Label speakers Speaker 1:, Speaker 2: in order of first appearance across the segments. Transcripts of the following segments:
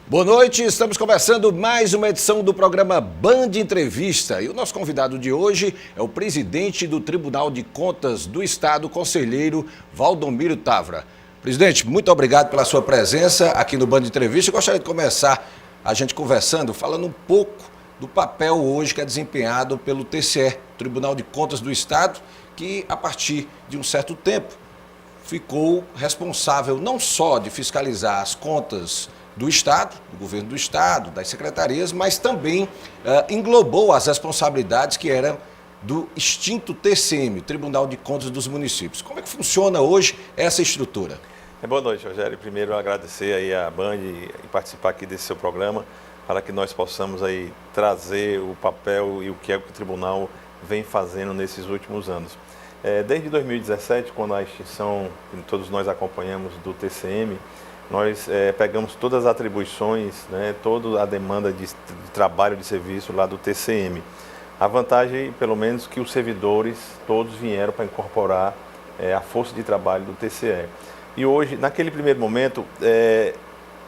Speaker 1: Boa noite, estamos começando mais uma edição do programa Band Entrevista e o nosso convidado de hoje é o presidente do Tribunal de Contas do Estado, conselheiro Valdomiro Távora. Presidente, muito obrigado pela sua presença aqui no Band Entrevista. Eu gostaria de começar a gente conversando, falando um pouco do papel hoje que é desempenhado pelo TCE, Tribunal de Contas do Estado, que a partir de um certo tempo ficou responsável não só de fiscalizar as contas do Estado, do governo do Estado, das secretarias, mas também englobou as responsabilidades que eram do extinto TCM, Tribunal de Contas dos Municípios. Como é que funciona hoje essa estrutura?
Speaker 2: Boa noite, Rogério. Primeiro, agradecer aí a Band e participar aqui desse seu programa para que nós possamos aí trazer o papel e o que é que o Tribunal vem fazendo nesses últimos anos. Desde 2017, quando a extinção, que todos nós acompanhamos, do TCM, nós pegamos todas as atribuições, né, toda a demanda de trabalho de serviço lá do TCM. A vantagem, pelo menos, que os servidores todos vieram para incorporar a força de trabalho do TCE. E hoje, naquele primeiro momento,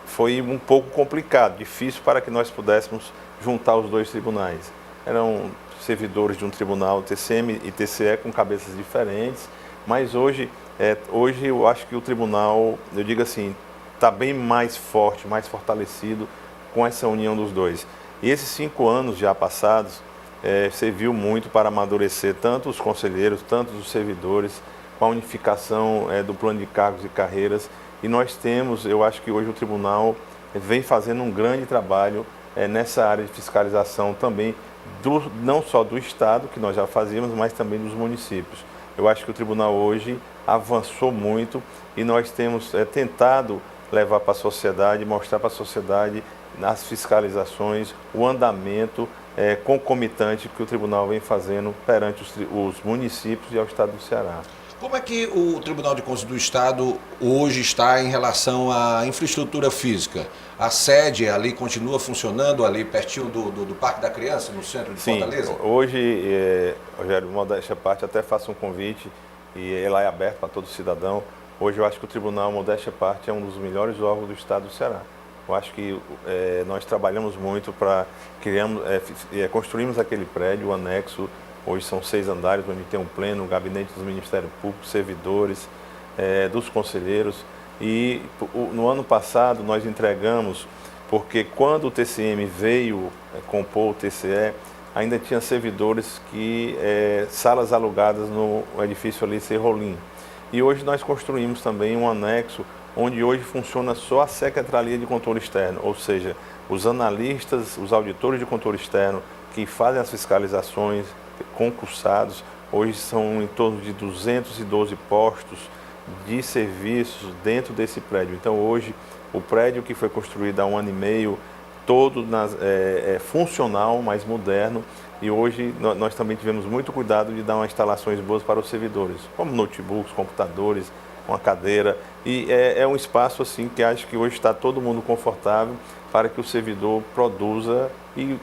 Speaker 2: foi um pouco complicado, difícil para que nós pudéssemos juntar os dois tribunais. Eram servidores de um tribunal, TCM e TCE, com cabeças diferentes, mas hoje eu acho que o tribunal, eu digo assim, está bem mais forte, mais fortalecido com essa união dos dois. E esses 5 anos já passados serviu muito para amadurecer tanto os conselheiros, tanto os servidores, com a unificação do plano de cargos e carreiras. E nós temos, eu acho que hoje o tribunal vem fazendo um grande trabalho nessa área de fiscalização também, não só do Estado, que nós já fazíamos, mas também dos municípios. Eu acho que o tribunal hoje avançou muito e nós temos tentado levar para a sociedade, mostrar para a sociedade nas fiscalizações, o andamento concomitante que o tribunal vem fazendo perante os municípios e ao Estado do Ceará.
Speaker 1: Como é que o Tribunal de Contas do Estado hoje está em relação à infraestrutura física? A sede ali continua funcionando ali pertinho do Parque da Criança, no centro de Fortaleza?
Speaker 2: Hoje, Rogério, modéstia à parte, até faço um convite e ele é aberto para todo cidadão. Hoje eu acho que o Tribunal, modéstia à parte, é um dos melhores órgãos do Estado do Ceará. Eu acho que nós trabalhamos muito para construirmos aquele prédio, o anexo. Hoje são 6 andares, onde tem um pleno, o gabinete dos Ministérios Públicos, servidores, dos conselheiros. E no ano passado nós entregamos, porque quando o TCM veio compor o TCE, ainda tinha servidores salas alugadas no edifício ali Serrolim. E hoje nós construímos também um anexo, onde hoje funciona só a Secretaria de Controle Externo, ou seja, os analistas, os auditores de controle externo que fazem as fiscalizações, concursados, hoje são em torno de 212 postos de serviços dentro desse prédio. Então hoje o prédio que foi construído há 1 ano e meio, todo funcional, mais moderno, e hoje nós também tivemos muito cuidado de dar umas instalações boas para os servidores, como notebooks, computadores, uma cadeira, e é um espaço assim que acho que hoje está todo mundo confortável para que o servidor produza e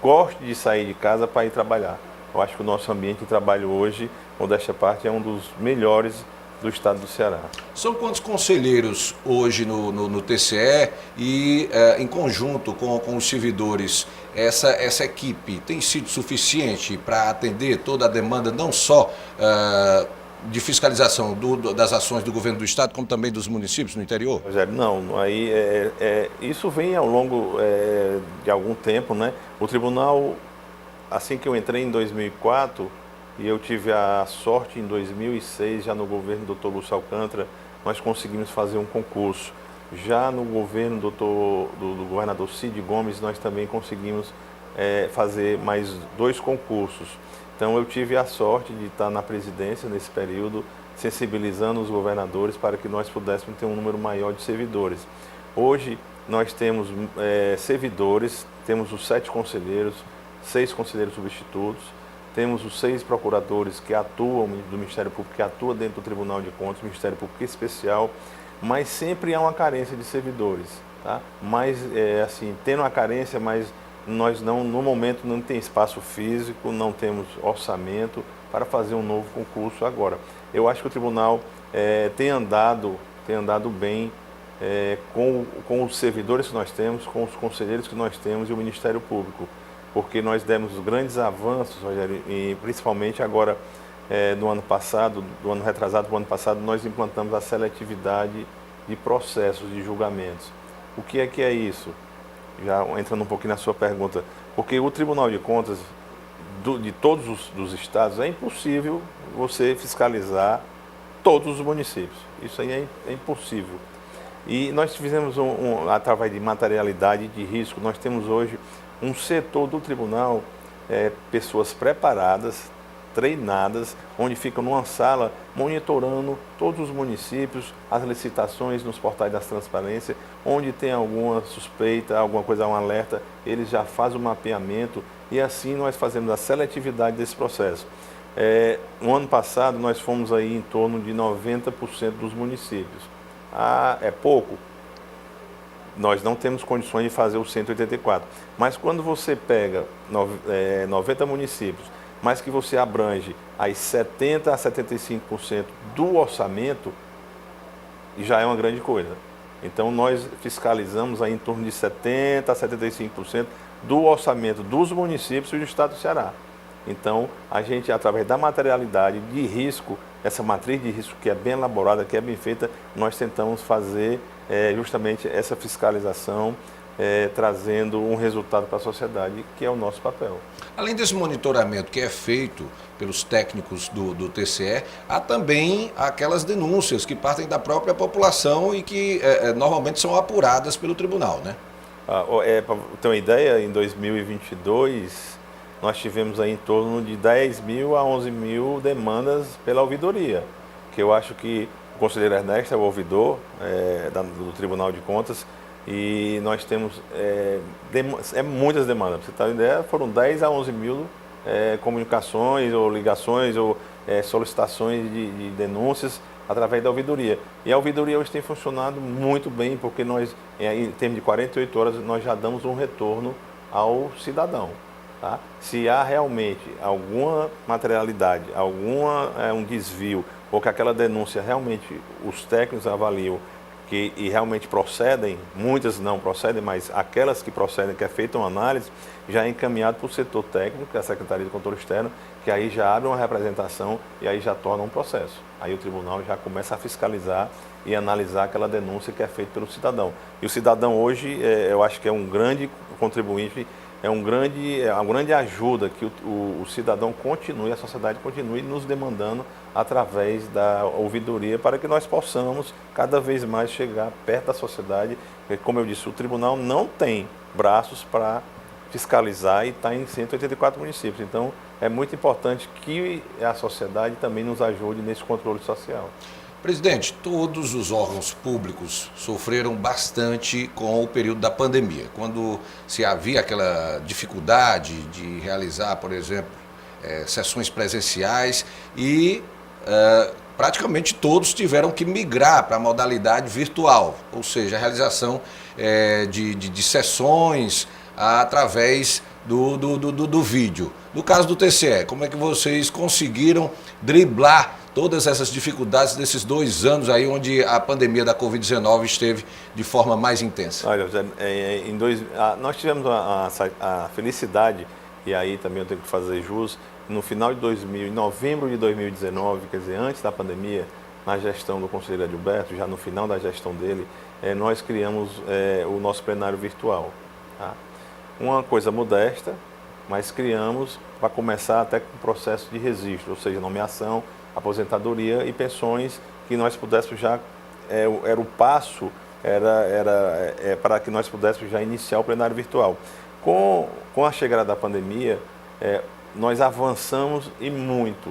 Speaker 2: goste de sair de casa para ir trabalhar. Eu acho que o nosso ambiente de trabalho hoje, modéstia à parte, é um dos melhores do Estado do Ceará.
Speaker 1: São quantos conselheiros hoje no TCE e em conjunto com os servidores, essa equipe tem sido suficiente para atender toda a demanda, não só de fiscalização das ações do governo do Estado, como também dos municípios no interior?
Speaker 2: Rogério, não, aí isso vem ao longo de algum tempo, né? O tribunal, assim que eu entrei em 2004, e eu tive a sorte em 2006, já no governo do Dr. Lúcio Alcântara, nós conseguimos fazer um concurso. Já no governo do governador Cid Gomes, nós também conseguimos fazer mais 2 concursos. Então eu tive a sorte de estar na presidência nesse período, sensibilizando os governadores para que nós pudéssemos ter um número maior de servidores. Hoje nós temos servidores, temos os 7 conselheiros, 6 conselheiros substitutos, temos os 6 procuradores que atuam do Ministério Público, que atuam dentro do Tribunal de Contas, Ministério Público Especial, mas sempre há uma carência de servidores, tá? Mas, assim, tendo uma carência, mas nós no momento não tem espaço físico, não temos orçamento para fazer um novo concurso agora. Eu acho que o Tribunal tem andado bem com os servidores que nós temos, com os conselheiros que nós temos e o Ministério Público, porque nós demos grandes avanços, Rogério, e principalmente agora, no ano passado, do ano retrasado para o ano passado, nós implantamos a seletividade de processos de julgamentos. O que é isso? Já entrando um pouquinho na sua pergunta, porque o Tribunal de Contas de todos os estados, é impossível você fiscalizar todos os municípios. Isso aí é impossível. E nós fizemos, através de materialidade de risco, nós temos hoje um setor do tribunal, pessoas preparadas, treinadas, onde ficam numa sala monitorando todos os municípios, as licitações nos portais da transparência, onde tem alguma suspeita, alguma coisa, um alerta, eles já fazem o mapeamento e assim nós fazemos a seletividade desse processo. No ano passado nós fomos aí em torno de 90% dos municípios. É pouco? Nós não temos condições de fazer o 184, mas quando você pega 90 municípios, mas que você abrange aí 70% a 75% do orçamento, já é uma grande coisa. Então nós fiscalizamos aí em torno de 70% a 75% do orçamento dos municípios e do estado do Ceará. Então a gente, através da materialidade de risco, essa matriz de risco que é bem elaborada, que é bem feita, nós tentamos fazer justamente essa fiscalização, trazendo um resultado para a sociedade, que é o nosso papel.
Speaker 1: Além desse monitoramento que é feito pelos técnicos do TCE, há também aquelas denúncias que partem da própria população e que normalmente são apuradas pelo tribunal, né?
Speaker 2: Para ter uma ideia, em 2022, nós tivemos aí em torno de 10 mil a 11 mil demandas pela ouvidoria, que eu acho que o conselheiro Ernesto é o ouvidor do Tribunal de Contas, e nós temos muitas demandas. Para você ter uma ideia, foram 10 a 11 mil comunicações ou ligações ou solicitações de denúncias através da ouvidoria. E a ouvidoria hoje tem funcionado muito bem, porque nós, em termos de 48 horas, nós já damos um retorno ao cidadão. Tá? Se há realmente alguma materialidade, um desvio, ou que aquela denúncia realmente os técnicos avaliam e realmente procedem, muitas não procedem, mas aquelas que procedem, que é feita uma análise, já é encaminhado para o setor técnico, que é a Secretaria de Controle Externo, que aí já abre uma representação e aí já torna um processo. Aí o tribunal já começa a fiscalizar e analisar aquela denúncia que é feita pelo cidadão. E o cidadão hoje, eu acho que é um grande contribuinte, é uma grande ajuda que o cidadão continue, a sociedade continue nos demandando através da ouvidoria, para que nós possamos cada vez mais chegar perto da sociedade. Como eu disse, o tribunal não tem braços para fiscalizar e está em 184 municípios. Então, é muito importante que a sociedade também nos ajude nesse controle social.
Speaker 1: Presidente, todos os órgãos públicos sofreram bastante com o período da pandemia, quando se havia aquela dificuldade de realizar, por exemplo, sessões presenciais e praticamente todos tiveram que migrar para a modalidade virtual, ou seja, a realização de sessões através do vídeo. No caso do TCE, como é que vocês conseguiram driblar todas essas dificuldades desses 2 anos aí onde a pandemia da Covid-19 esteve de forma mais intensa?
Speaker 2: Olha, nós tivemos a felicidade, e aí também eu tenho que fazer jus, no final de em novembro de 2019, quer dizer, antes da pandemia, na gestão do conselheiro Adilberto, já no final da gestão dele, nós criamos o nosso plenário virtual. Tá? Uma coisa modesta, mas criamos para começar até com o processo de registro, ou seja, nomeação, aposentadoria e pensões, que nós pudéssemos já, era o passo, para que nós pudéssemos já iniciar o plenário virtual. Com a chegada da pandemia, nós avançamos e muito.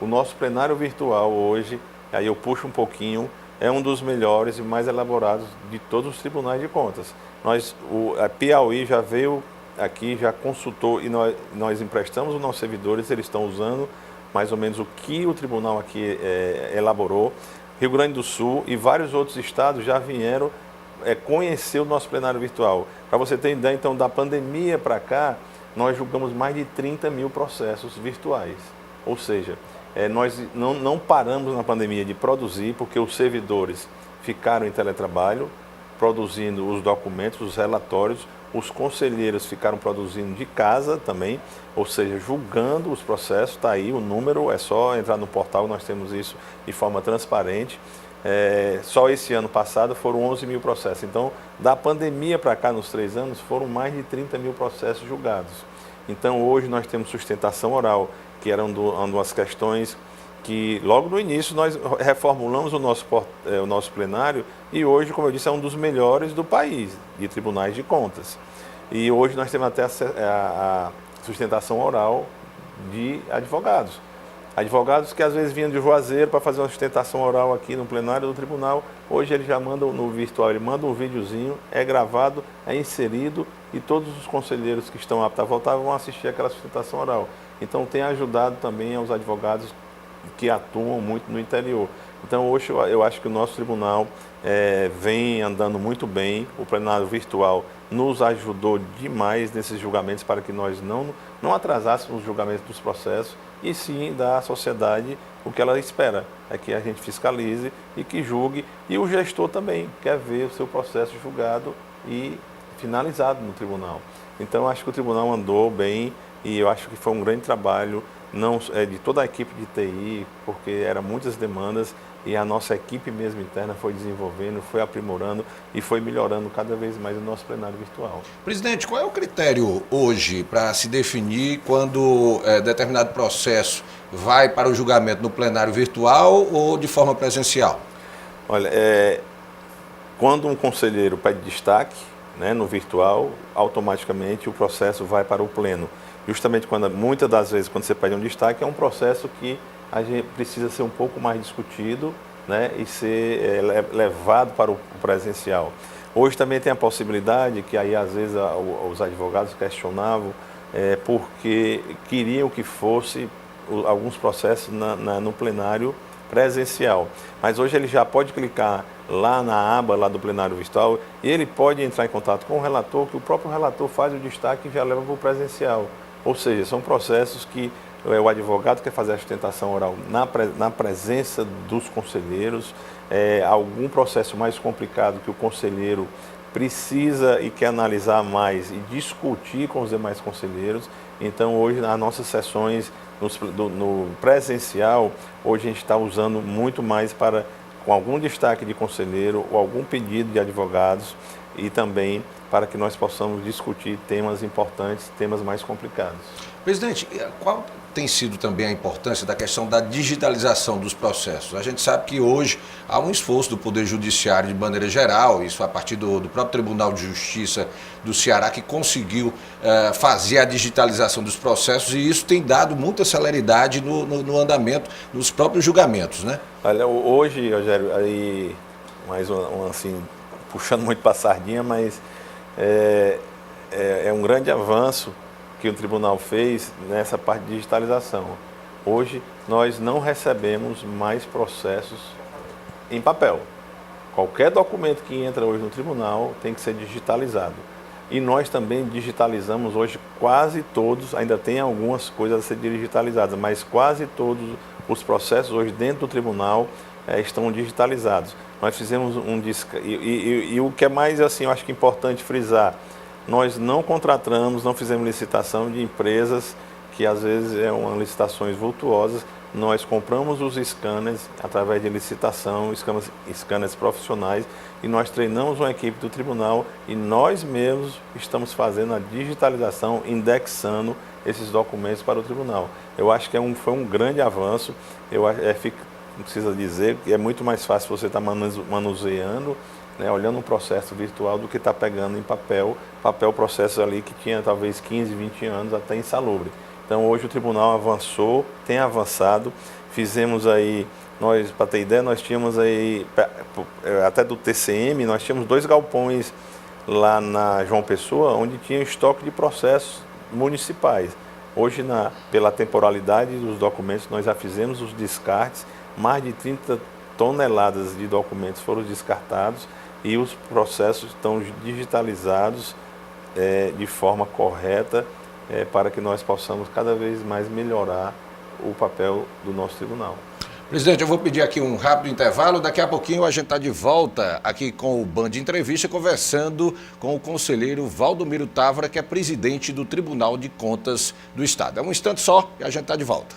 Speaker 2: O nosso plenário virtual hoje, aí eu puxo um pouquinho, é um dos melhores e mais elaborados de todos os tribunais de contas. A Piauí já veio aqui, já consultou, e nós emprestamos os nossos servidores, eles estão usando mais ou menos o que o tribunal aqui elaborou. Rio Grande do Sul e vários outros estados já vieram conhecer o nosso plenário virtual. Para você ter ideia, então, da pandemia para cá, nós julgamos mais de 30 mil processos virtuais. Ou seja, Nós não paramos na pandemia de produzir, porque os servidores ficaram em teletrabalho, produzindo os documentos, os relatórios, os conselheiros ficaram produzindo de casa também, ou seja, julgando os processos. Está aí o número, é só entrar no portal, nós temos isso de forma transparente. Só esse ano passado foram 11 mil processos. Então, da pandemia para cá, nos 3 anos, foram mais de 30 mil processos julgados. Então, hoje nós temos sustentação oral, que era uma das questões que, logo no início, nós reformulamos o nosso plenário e hoje, como eu disse, é um dos melhores do país, de tribunais de contas. E hoje nós temos até a sustentação oral de advogados. Advogados que às vezes vinham de Juazeiro para fazer uma sustentação oral aqui no plenário do tribunal, hoje eles já mandam no virtual, ele manda um videozinho, é gravado, é inserido e todos os conselheiros que estão aptos a votar vão assistir aquela sustentação oral. Então tem ajudado também aos advogados que atuam muito no interior. Então hoje eu acho que o nosso tribunal vem andando muito bem, o plenário virtual nos ajudou demais nesses julgamentos para que nós não atrasássemos os julgamentos dos processos e sim dar à sociedade o que ela espera, é que a gente fiscalize e que julgue, e o gestor também quer ver o seu processo julgado e finalizado no tribunal. Então acho que o tribunal andou bem e eu acho que foi um grande trabalho de toda a equipe de TI, porque eram muitas demandas e a nossa equipe mesmo interna foi desenvolvendo, foi aprimorando e foi melhorando cada vez mais o nosso plenário virtual.
Speaker 1: Presidente, qual é o critério hoje para se definir quando determinado processo vai para o julgamento no plenário virtual ou de forma presencial?
Speaker 2: Olha, quando um conselheiro pede destaque, né, no virtual, automaticamente o processo vai para o pleno. Justamente muitas das vezes, quando você pede um destaque, é um processo que a gente precisa ser um pouco mais discutido, né, e ser levado para o presencial. Hoje também tem a possibilidade, que aí às vezes os advogados questionavam, porque queriam que fosse alguns processos no plenário presencial. Mas hoje ele já pode clicar lá na aba lá do plenário virtual e ele pode entrar em contato com o relator, que o próprio relator faz o destaque e já leva para o presencial. Ou seja, são processos que o advogado quer fazer a sustentação oral na presença dos conselheiros, algum processo mais complicado que o conselheiro precisa e quer analisar mais e discutir com os demais conselheiros. Então, hoje, nas nossas sessões no presencial, hoje a gente está usando muito mais com algum destaque de conselheiro ou algum pedido de advogados e também para que nós possamos discutir temas importantes, temas mais complicados.
Speaker 1: Presidente, qual tem sido também a importância da questão da digitalização dos processos? A gente sabe que hoje há um esforço do Poder Judiciário de maneira geral, isso a partir do próprio Tribunal de Justiça do Ceará, que conseguiu fazer a digitalização dos processos, e isso tem dado muita celeridade no andamento dos próprios julgamentos, né?
Speaker 2: Olha, hoje, Rogério, aí mais assim, puxando muito para a sardinha, mas é um grande avanço que o tribunal fez nessa parte de digitalização. Hoje, nós não recebemos mais processos em papel. Qualquer documento que entra hoje no tribunal tem que ser digitalizado. E nós também digitalizamos hoje quase todos, ainda tem algumas coisas a ser digitalizadas, mas quase todos os processos hoje dentro do tribunal estão digitalizados. Nós fizemos e o que é mais, assim, eu acho que é importante frisar, nós não contratamos, não fizemos licitação de empresas que às vezes são licitações vultuosas. Nós compramos os scanners através de licitação, scanners profissionais, e nós treinamos uma equipe do tribunal e nós mesmos estamos fazendo a digitalização, indexando esses documentos para o tribunal. Eu acho que foi um grande avanço. Não precisa dizer que é muito mais fácil você estar manuseando, né, olhando um processo virtual do que estar pegando em papel processos ali que tinha talvez 15, 20 anos até insalubre. Então hoje o tribunal avançou, tem avançado, fizemos aí, para ter ideia, nós tínhamos aí, até do TCM, nós tínhamos 2 galpões lá na João Pessoa, onde tinha estoque de processos municipais. Hoje, pela temporalidade dos documentos, nós já fizemos os descartes, mais de 30 toneladas de documentos foram descartados e os processos estão digitalizados de forma correta, para que nós possamos cada vez mais melhorar o papel do nosso tribunal.
Speaker 1: Presidente, eu vou pedir aqui um rápido intervalo. Daqui a pouquinho a gente está de volta aqui com o Band Entrevista, conversando com o conselheiro Valdomiro Távora, que é presidente do Tribunal de Contas do Estado. É um instante só e a gente está de volta.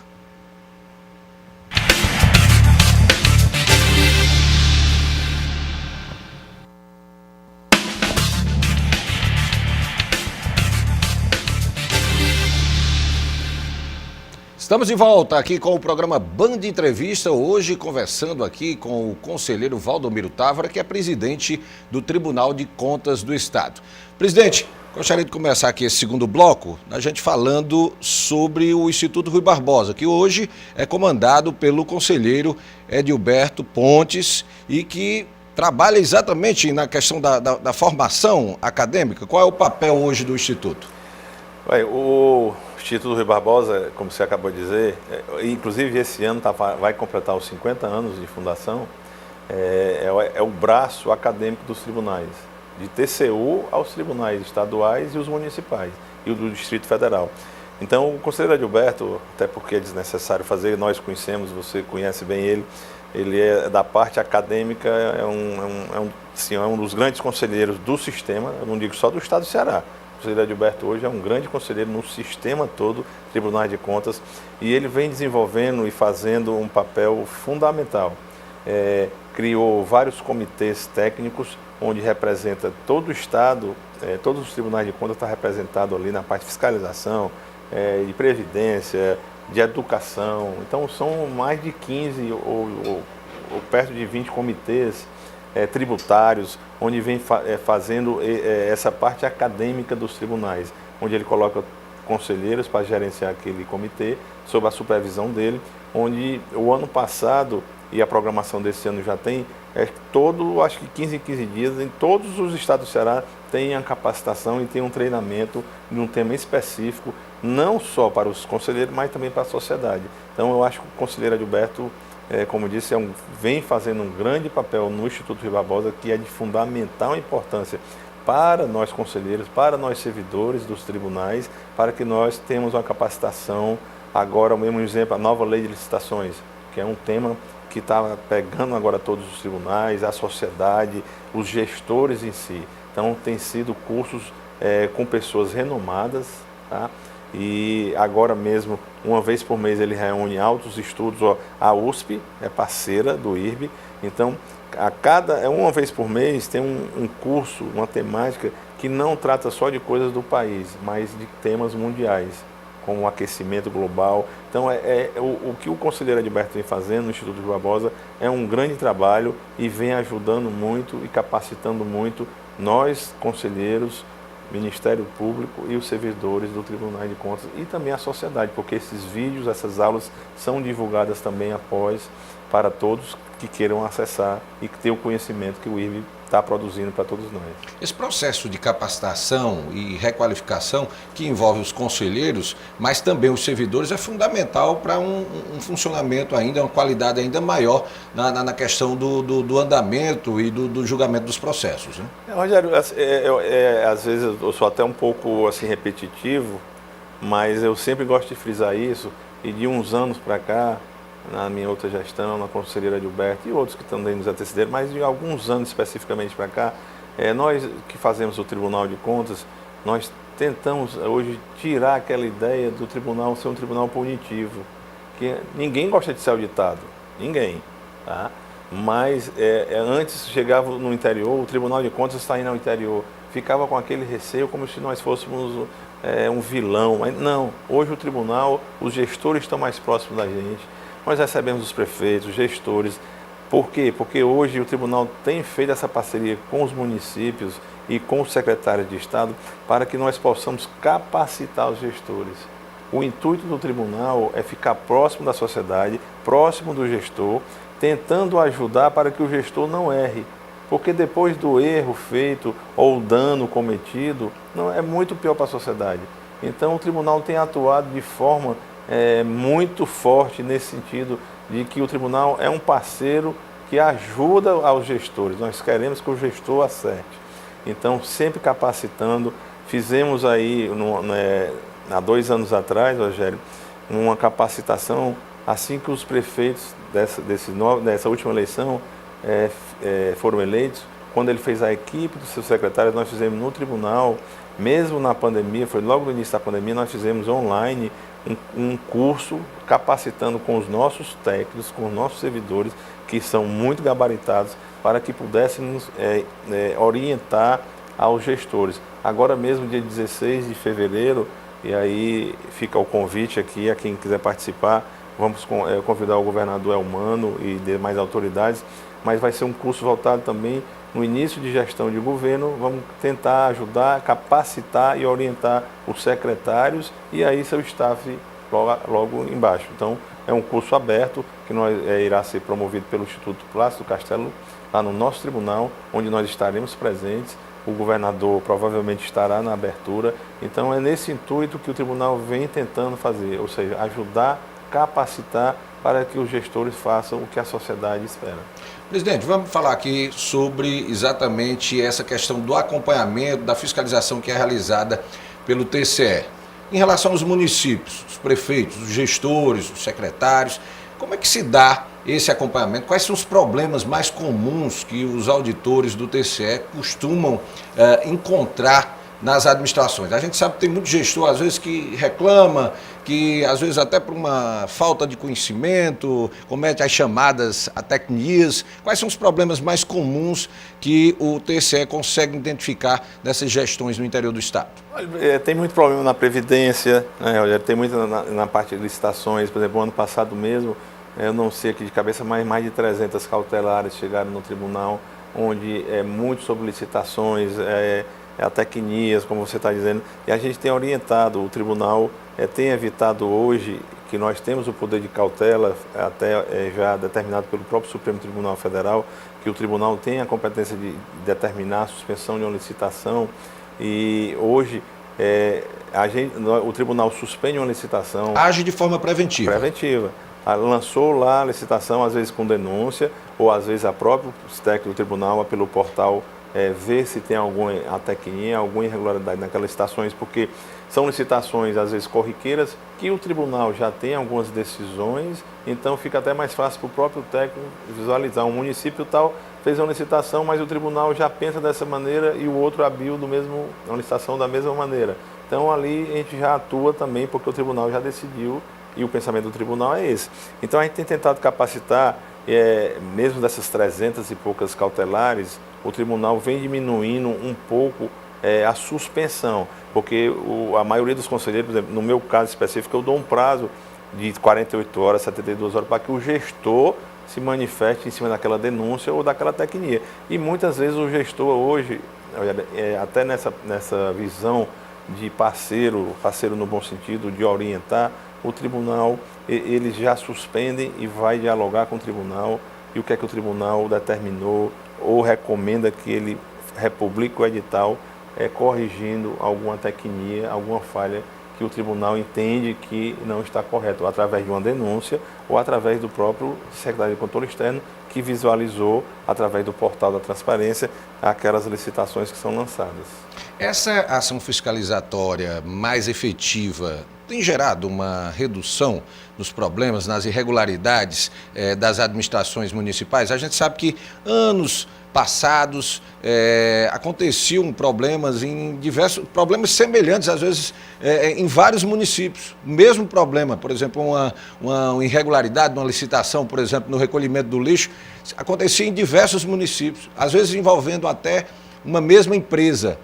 Speaker 1: Estamos de volta aqui com o programa Band Entrevista, hoje conversando aqui com o conselheiro Valdomiro Távora, que é presidente do Tribunal de Contas do Estado. Presidente, gostaria de começar aqui esse segundo bloco, a gente falando sobre o Instituto Rui Barbosa, que hoje é comandado pelo conselheiro Edilberto Pontes e que trabalha exatamente na questão da formação acadêmica. Qual é o papel hoje do Instituto?
Speaker 2: O Instituto Rui Barbosa, como você acabou de dizer, inclusive esse ano vai completar os 50 anos de fundação, é o braço acadêmico dos tribunais, de TCU aos tribunais estaduais e os municipais, e o do Distrito Federal. Então, o conselheiro Edilberto, até porque é desnecessário fazer, nós conhecemos, você conhece bem ele é da parte acadêmica, é um dos grandes conselheiros do sistema, eu não digo só do Estado do Ceará. O conselheiro Edilberto hoje é um grande conselheiro no sistema todo, Tribunais de Contas, e ele vem desenvolvendo e fazendo um papel fundamental. Criou vários comitês técnicos, onde representa todo o Estado, todos os Tribunais de Contas estão representados ali na parte de fiscalização, de previdência, de educação. Então são mais de 15 ou perto de 20 comitês tributários, onde vem fazendo essa parte acadêmica dos tribunais, onde ele coloca conselheiros para gerenciar aquele comitê, sob a supervisão dele, onde o ano passado, e a programação desse ano já tem, acho que 15 em 15 dias, em todos os estados do Ceará, tem a capacitação e tem um treinamento de um tema específico, não só para os conselheiros, mas também para a sociedade. Então eu acho que o conselheiro Edilberto, como disse, vem fazendo um grande papel no Instituto Rui Barbosa, que é de fundamental importância para nós conselheiros, para nós servidores dos tribunais, para que nós tenhamos uma capacitação. Agora, o mesmo exemplo, a nova lei de licitações, que é um tema que está pegando agora todos os tribunais, a sociedade, os gestores em si. Então, tem sido cursos com pessoas renomadas, tá? E agora mesmo, uma vez por mês, ele reúne altos estudos. A USP é parceira do IRB, então, uma vez por mês tem um curso, uma temática que não trata só de coisas do país, mas de temas mundiais, como o aquecimento global. Então, o que o conselheiro Edilberto vem fazendo no Instituto Rui Barbosa é um grande trabalho e vem ajudando muito e capacitando muito nós, conselheiros, Ministério Público e os servidores do Tribunal de Contas e também a sociedade, porque esses vídeos, essas aulas são divulgadas também após para todos que queiram acessar e que tenham o conhecimento que o IRB está produzindo para todos nós.
Speaker 1: Esse processo de capacitação e requalificação que envolve os conselheiros, mas também os servidores, é fundamental para um funcionamento ainda, uma qualidade ainda maior na questão do andamento e do julgamento dos processos, né?
Speaker 2: Rogério, às vezes eu sou até um pouco assim, repetitivo, mas eu sempre gosto de frisar isso, e de uns anos para cá, na minha outra gestão, na conselheira Edilberto e outros que também nos antecederam, mas de alguns anos especificamente para cá, nós que fazemos o Tribunal de Contas, nós tentamos hoje tirar aquela ideia do tribunal ser um tribunal punitivo, que ninguém gosta de ser auditado, ninguém, tá? Mas antes chegava no interior, o Tribunal de Contas está indo ao interior, ficava com aquele receio como se nós fôssemos um vilão, mas não, hoje o tribunal, os gestores estão mais próximos da gente. Nós recebemos os prefeitos, os gestores. Por quê? Porque hoje o tribunal tem feito essa parceria com os municípios e com os secretários de Estado para que nós possamos capacitar os gestores. O intuito do tribunal é ficar próximo da sociedade, próximo do gestor, tentando ajudar para que o gestor não erre. Porque depois do erro feito ou dano cometido, é muito pior para a sociedade. Então o tribunal tem atuado de forma muito forte nesse sentido de que o tribunal é um parceiro que ajuda aos gestores. Nós queremos que o gestor acerte. Então, sempre capacitando. Fizemos aí, há 2 anos atrás, Rogério, uma capacitação assim que os prefeitos dessa última eleição foram eleitos. Quando ele fez a equipe dos seus secretários, nós fizemos no tribunal, mesmo na pandemia, foi logo no início da pandemia, nós fizemos online um curso capacitando com os nossos técnicos, com os nossos servidores, que são muito gabaritados, para que pudéssemos orientar aos gestores. Agora mesmo, dia 16 de fevereiro, e aí fica o convite aqui a quem quiser participar, vamos convidar o governador Elmano e demais autoridades, mas vai ser um curso voltado também no início de gestão de governo. Vamos tentar ajudar, capacitar e orientar os secretários e aí seu staff logo embaixo. Então, é um curso aberto que irá ser promovido pelo Instituto Plácido Castelo, lá no nosso tribunal, onde nós estaremos presentes. O governador provavelmente estará na abertura. Então, é nesse intuito que o tribunal vem tentando fazer, ou seja, ajudar, capacitar para que os gestores façam o que a sociedade espera.
Speaker 1: Presidente, vamos falar aqui sobre exatamente essa questão do acompanhamento, da fiscalização que é realizada pelo TCE. Em relação aos municípios, os prefeitos, os gestores, os secretários, como é que se dá esse acompanhamento? Quais são os problemas mais comuns que os auditores do TCE costumam encontrar nas administrações? A gente sabe que tem muito gestor, às vezes, que reclama, que às vezes até por uma falta de conhecimento, comete as chamadas atecnias. Quais são os problemas mais comuns que o TCE consegue identificar dessas gestões no interior do Estado?
Speaker 2: Tem muito problema na Previdência, né? Tem muito na parte de licitações. Por exemplo, ano passado mesmo, eu não sei aqui de cabeça, mas mais de 300 cautelares chegaram no tribunal, onde é muito sobre licitações, atecnias, como você está dizendo, e a gente tem orientado, o tribunal tem evitado hoje, que nós temos o poder de cautela, até já determinado pelo próprio Supremo Tribunal Federal, que o tribunal tem a competência de determinar a suspensão de uma licitação, e hoje o tribunal suspende uma licitação.
Speaker 1: Age de forma preventiva.
Speaker 2: Preventiva. Lançou lá a licitação, às vezes com denúncia, ou às vezes a própria técnica do tribunal, pelo portal, ver se tem alguma atecnia, alguma irregularidade naquelas licitações, porque são licitações, às vezes, corriqueiras, que o tribunal já tem algumas decisões, então fica até mais fácil para o próprio técnico visualizar. Um município tal fez uma licitação, mas o tribunal já pensa dessa maneira e o outro abriu uma licitação da mesma maneira. Então, ali a gente já atua também, porque o tribunal já decidiu e o pensamento do tribunal é esse. Então, a gente tem tentado capacitar, mesmo dessas 300 e poucas cautelares, o tribunal vem diminuindo um pouco a suspensão, porque a maioria dos conselheiros, por exemplo, no meu caso específico, eu dou um prazo de 48 horas, 72 horas, para que o gestor se manifeste em cima daquela denúncia ou daquela tecnia. E muitas vezes o gestor hoje, até nessa visão de parceiro no bom sentido, de orientar, o tribunal, eles já suspendem e vai dialogar com o tribunal, e o que é que o tribunal determinou ou recomenda que ele republique o edital, corrigindo alguma tecnia, alguma falha que o tribunal entende que não está correto, através de uma denúncia ou através do próprio secretário de Controle Externo, que visualizou, através do portal da transparência, aquelas licitações que são lançadas.
Speaker 1: Essa ação fiscalizatória mais efetiva tem gerado uma redução nos problemas, nas irregularidades das administrações municipais? A gente sabe que anos passados aconteciam problemas problemas semelhantes, às vezes, em vários municípios. O mesmo problema, por exemplo, uma irregularidade, uma licitação, por exemplo, no recolhimento do lixo, acontecia em diversos municípios, às vezes envolvendo até uma mesma empresa.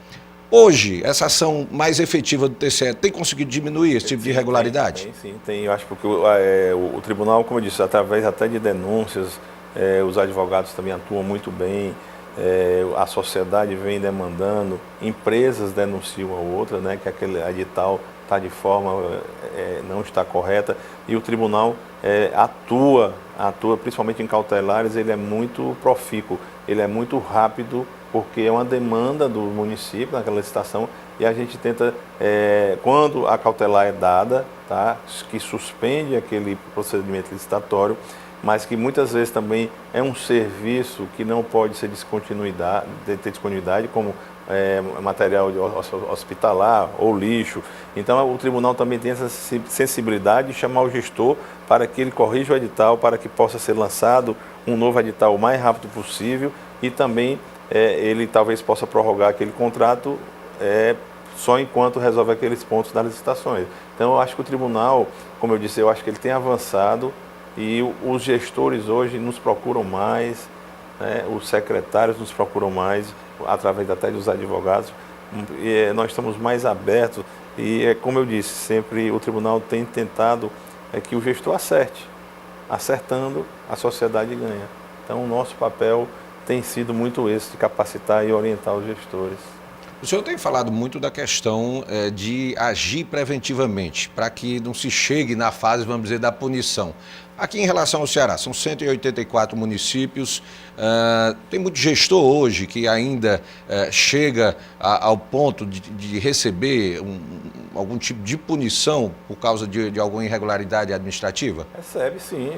Speaker 1: Hoje, essa ação mais efetiva do TCE tem conseguido diminuir esse tipo de irregularidade?
Speaker 2: Tem. Eu acho porque o tribunal, como eu disse, através até de denúncias, os advogados também atuam muito bem, a sociedade vem demandando, empresas denunciam a outra, né, que aquele edital está de forma, não está correta, e o tribunal atua principalmente em cautelares, ele é muito profícuo, ele é muito rápido, porque é uma demanda do município naquela licitação, e a gente tenta, quando a cautelar é dada, tá, que suspende aquele procedimento licitatório, mas que muitas vezes também é um serviço que não pode ser ter descontinuidade, como material hospitalar ou lixo. Então o tribunal também tem essa sensibilidade de chamar o gestor para que ele corrija o edital, para que possa ser lançado um novo edital o mais rápido possível e também ele talvez possa prorrogar aquele contrato só enquanto resolve aqueles pontos das licitações. Então eu acho que o tribunal, como eu disse, eu acho que ele tem avançado e os gestores hoje nos procuram mais, né, os secretários nos procuram mais, através até dos advogados, e nós estamos mais abertos e, como eu disse, sempre o tribunal tem tentado que o gestor acerte. Acertando, a sociedade ganha. Então o nosso papel tem sido muito esse, de capacitar e orientar os gestores.
Speaker 1: O senhor tem falado muito da questão de agir preventivamente, para que não se chegue na fase, vamos dizer, da punição. Aqui em relação ao Ceará, são 184 municípios, tem muito gestor hoje que ainda chega ao ponto de receber algum tipo de punição por causa de alguma irregularidade administrativa?
Speaker 2: Recebe sim,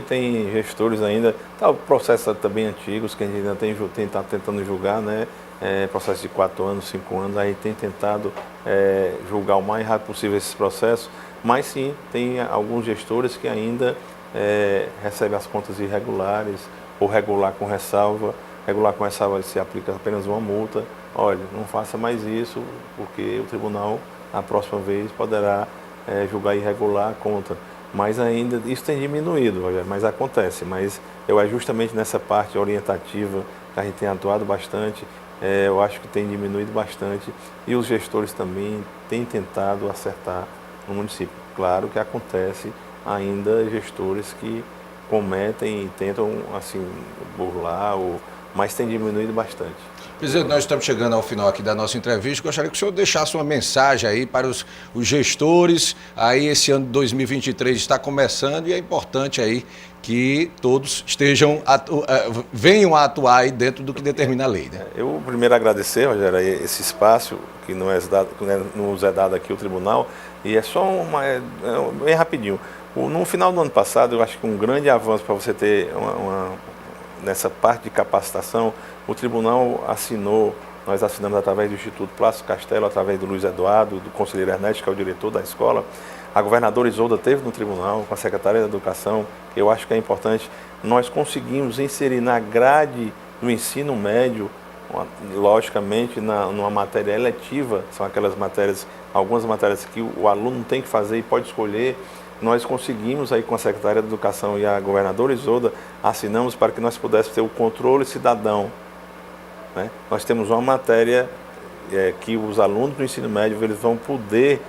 Speaker 2: tem gestores ainda, tá, processos também antigos que a gente ainda está tentando julgar, né? Processo de 4 anos, 5 anos, aí tem tentado julgar o mais rápido possível esses processos, mas sim, tem alguns gestores que ainda recebem as contas irregulares, ou regular com ressalva se aplica apenas uma multa. Olha, não faça mais isso, porque o tribunal, na próxima vez, poderá julgar irregular a conta. Mas ainda, isso tem diminuído, Rogério, mas acontece. Mas eu acho justamente nessa parte orientativa que a gente tem atuado bastante, eu acho que tem diminuído bastante e os gestores também têm tentado acertar no município. Claro que acontece ainda gestores que cometem e tentam assim burlar, mas tem diminuído bastante.
Speaker 1: Presidente, nós estamos chegando ao final aqui da nossa entrevista. Gostaria que o senhor deixasse uma mensagem aí para os gestores. Aí esse ano de 2023 está começando e é importante aí que todos venham a atuar aí dentro do que determina a lei, né?
Speaker 2: Eu primeiro agradecer, Rogério, esse espaço que nos é dado aqui o tribunal, e é só bem rapidinho. No final do ano passado, eu acho que um grande avanço para você ter nessa parte de capacitação, o tribunal nós assinamos através do Instituto Plácido Castelo, através do Luiz Eduardo, do conselheiro Ernesto, que é o diretor da escola. A governadora Isolda esteve no tribunal, com a Secretaria da Educação, que eu acho que é importante. Nós conseguimos inserir na grade do ensino médio, logicamente, numa matéria eletiva, são aquelas matérias, algumas matérias que o aluno tem que fazer e pode escolher. Nós conseguimos aí com a Secretaria da Educação e a governadora Isolda, assinamos para que nós pudéssemos ter o controle cidadão, né? Nós temos uma matéria que os alunos do ensino médio eles vão poder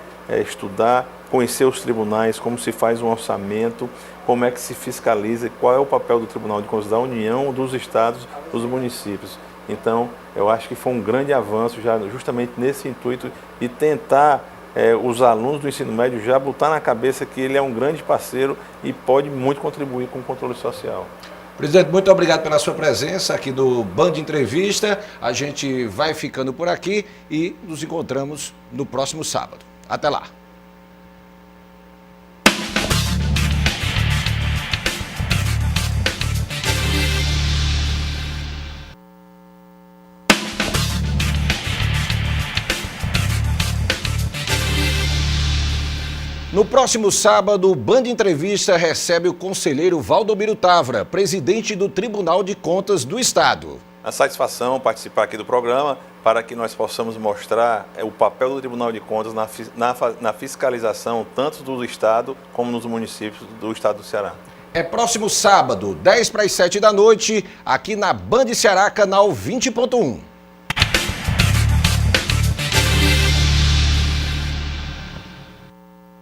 Speaker 2: estudar, conhecer os tribunais, como se faz um orçamento, como é que se fiscaliza, qual é o papel do Tribunal de Contas da União, dos estados, dos municípios. Então, eu acho que foi um grande avanço já justamente nesse intuito de tentar os alunos do ensino médio já botar na cabeça que ele é um grande parceiro e pode muito contribuir com o controle social.
Speaker 1: Presidente, muito obrigado pela sua presença aqui no Band Entrevista. A gente vai ficando por aqui e nos encontramos no próximo sábado. Até lá. No próximo sábado, o Band Entrevista recebe o conselheiro Valdomiro Tavra, presidente do Tribunal de Contas do Estado.
Speaker 2: A satisfação participar aqui do programa para que nós possamos mostrar o papel do Tribunal de Contas na fiscalização tanto do Estado como nos municípios do Estado do Ceará.
Speaker 1: É próximo sábado, 10 para as 7 da noite, aqui na Band Ceará, canal 20.1.